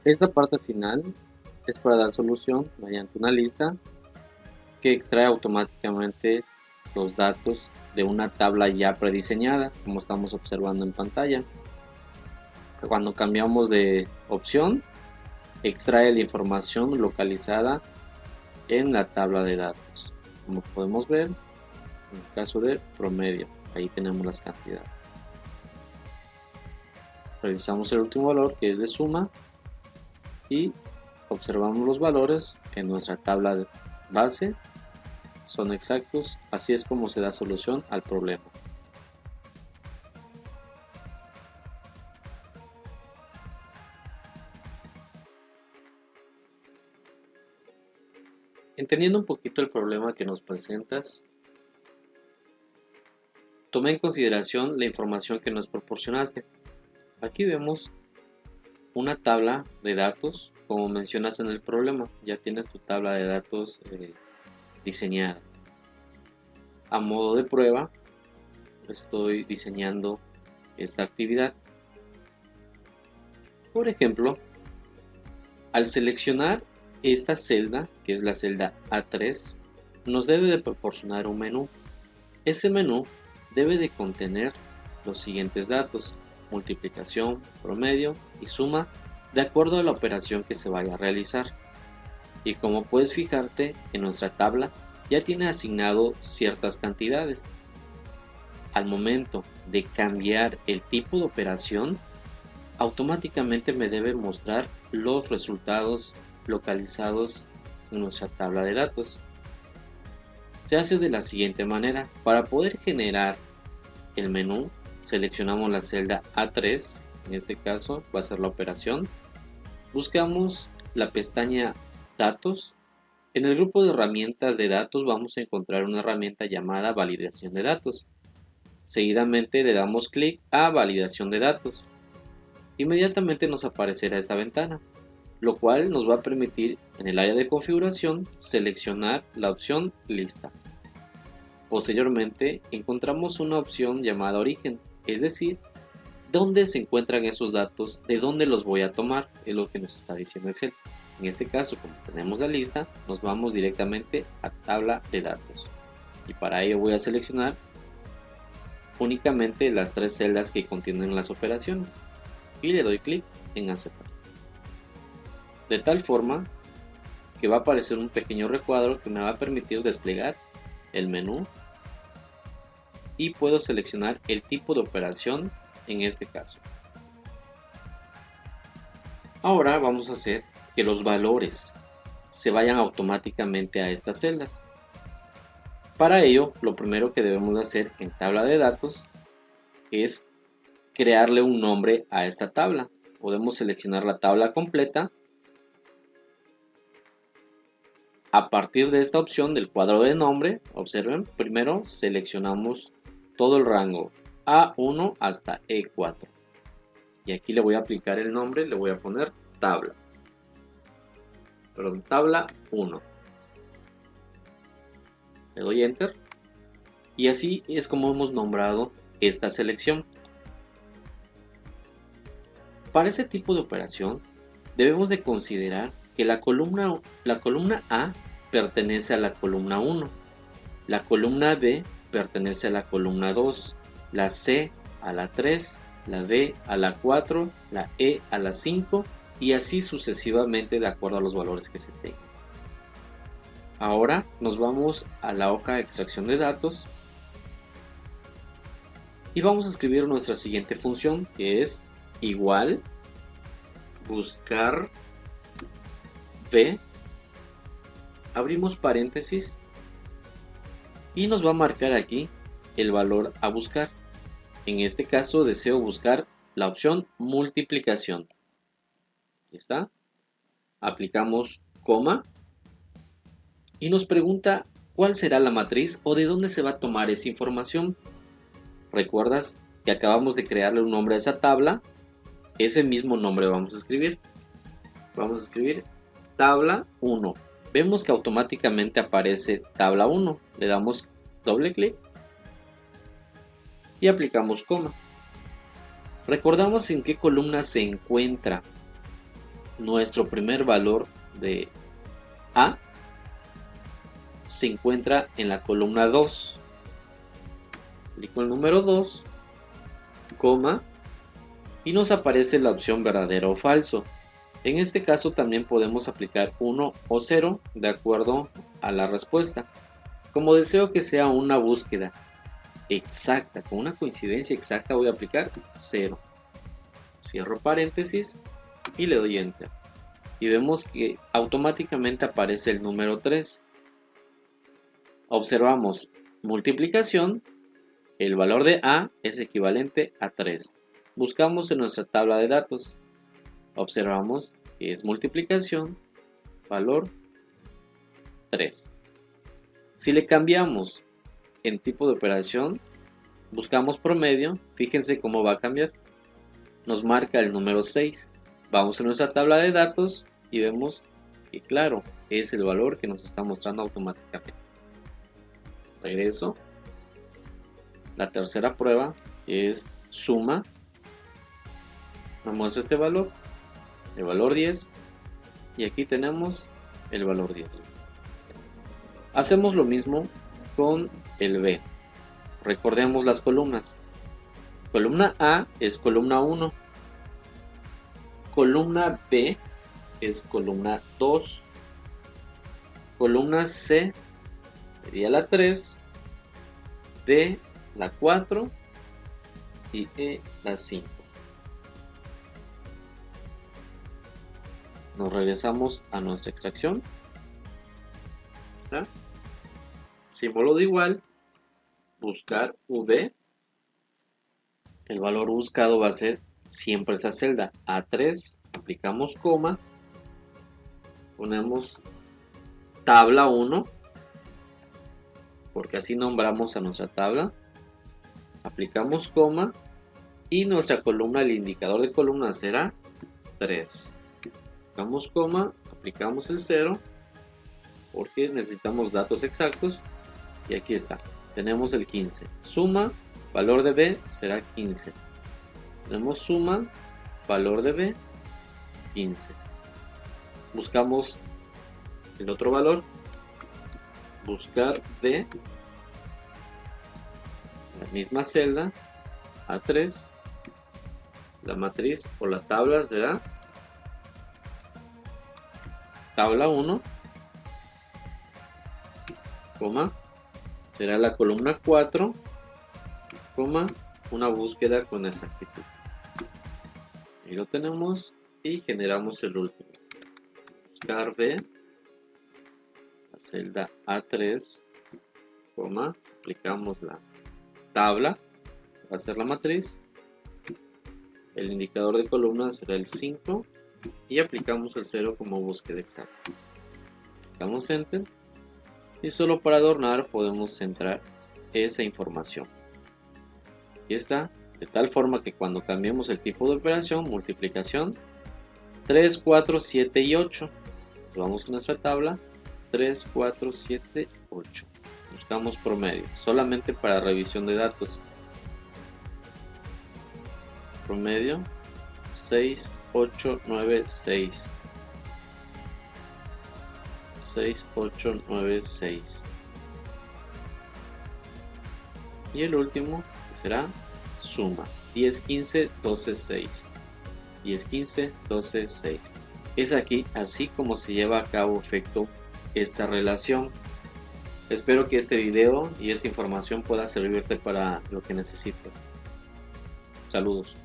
Esta parte final es para dar solución mediante una lista que extrae automáticamente los datos de una tabla ya prediseñada, como estamos observando en pantalla. Cuando cambiamos de opción, extrae la información localizada en la tabla de datos. Como podemos ver, en el caso de promedio, ahí tenemos las cantidades. Revisamos el último valor, que es de suma, y observamos los valores en nuestra tabla de base. Son exactos, así es como se da solución al problema. Entendiendo un poquito el problema que nos presentas, tomé en consideración la información que nos proporcionaste. Aquí vemos una tabla de datos, como mencionas en el problema, ya tienes tu tabla de datos diseñada. A modo de prueba, estoy diseñando esta actividad. Por ejemplo, al seleccionar esta celda, que es la celda A3, nos debe de proporcionar un menú. Ese menú debe de contener los siguientes datos: multiplicación, promedio y suma, de acuerdo a la operación que se vaya a realizar. Y como puedes fijarte, en nuestra tabla ya tiene asignado ciertas cantidades. Al momento de cambiar el tipo de operación, automáticamente me debe mostrar los resultados localizados en nuestra tabla de datos. Se hace de la siguiente manera: para poder generar el menú, seleccionamos la celda A3, en este caso va a ser la operación, buscamos la pestaña Datos. En el grupo de herramientas de datos vamos a encontrar una herramienta llamada Validación de datos. Seguidamente le damos clic a Validación de datos. Inmediatamente nos aparecerá esta ventana, lo cual nos va a permitir en el área de configuración seleccionar la opción Lista. Posteriormente encontramos una opción llamada Origen, es decir, dónde se encuentran esos datos, de dónde los voy a tomar, es lo que nos está diciendo Excel. En este caso, como tenemos la lista, nos vamos directamente a tabla de datos. Y para ello voy a seleccionar únicamente las tres celdas que contienen las operaciones y le doy clic en aceptar. De tal forma que va a aparecer un pequeño recuadro que me va a permitir desplegar el menú y puedo seleccionar el tipo de operación en este caso. Ahora vamos a hacer que los valores se vayan automáticamente a estas celdas. Para ello, lo primero que debemos hacer en tabla de datos es crearle un nombre a esta tabla. Podemos seleccionar la tabla completa. A partir de esta opción del cuadro de nombre, observen, primero seleccionamos todo el rango A1 hasta E4. Y aquí le voy a aplicar el nombre, le voy a poner tabla. Tabla 1. Le doy enter. Y así es como hemos nombrado esta selección. Para ese tipo de operación debemos de considerar que la columna A pertenece a la columna 1, la columna B pertenece a la columna 2, la C a la 3, la D a la 4, la E a la 5 y así sucesivamente de acuerdo a los valores que se tengan. Ahora nos vamos a la hoja de extracción de datos y vamos a escribir nuestra siguiente función, que es igual buscar B, abrimos paréntesis y nos va a marcar aquí el valor a buscar. En este caso deseo buscar la opción multiplicación. Aquí está. Aplicamos coma y nos pregunta cuál será la matriz o de dónde se va a tomar esa información. ¿Recuerdas que acabamos de crearle un nombre a esa tabla? Ese mismo nombre vamos a escribir. Vamos a escribir tabla 1. Vemos que automáticamente aparece tabla 1. Le damos doble clic y aplicamos coma. Recordamos en qué columna se encuentra nuestro primer valor de A se encuentra en la columna 2. Clico el número 2, coma, y nos aparece la opción verdadero o falso. En este caso también podemos aplicar 1 o 0 de acuerdo a la respuesta. Como deseo que sea una búsqueda exacta, con una coincidencia exacta, voy a aplicar 0. Cierro paréntesis y le doy enter. Y vemos que automáticamente aparece el número 3. Observamos multiplicación, el valor de A es equivalente a 3. Buscamos en nuestra tabla de datos. Observamos que es multiplicación, valor 3. Si le cambiamos en tipo de operación, buscamos promedio, fíjense cómo va a cambiar. Nos marca el número 6. Vamos a nuestra tabla de datos y vemos que claro, es el valor que nos está mostrando automáticamente. Regreso. La tercera prueba es suma. Me muestra este valor, el valor 10, y aquí tenemos el valor 10. Hacemos lo mismo con el B. Recordemos las columnas. Columna A es columna 1. Columna B es columna 2. Columna C sería la 3. D la 4. Y E la 5. Nos regresamos a nuestra extracción. ¿Está? Símbolo de igual. Buscar V. El valor buscado va a ser siempre esa celda. A3. Aplicamos coma. Ponemos tabla 1. Porque así nombramos a nuestra tabla. Aplicamos coma. Y nuestra columna, el indicador de columna será 3. Aplicamos coma, aplicamos el 0 porque necesitamos datos exactos y aquí está, tenemos el 15. Suma, valor de B será 15. Tenemos suma, valor de B, 15. Buscamos el otro valor, buscar B, la misma celda, A3, la matriz o la tabla será tabla 1, coma, será la columna 4, coma, una búsqueda con exactitud. Ahí lo tenemos y generamos el último. Buscar B, la celda A3, coma, aplicamos la tabla, va a ser la matriz, el indicador de columna será el 5 y aplicamos el 0 como búsqueda exacta. Damos enter y solo para adornar podemos centrar esa información. Aquí está, de tal forma que cuando cambiemos el tipo de operación, multiplicación 3, 4, 7 y 8, vamos a nuestra tabla 3, 4, 7, 8. Buscamos promedio, solamente para revisión de datos. Promedio 6, 8, 9, 6. 6, 8, 9, 6. Y el último será suma. 10, 15, 12, 6. 10, 15, 12, 6. Es aquí así como se lleva a cabo efecto esta relación. Espero que este video y esta información pueda servirte para lo que necesites. Saludos.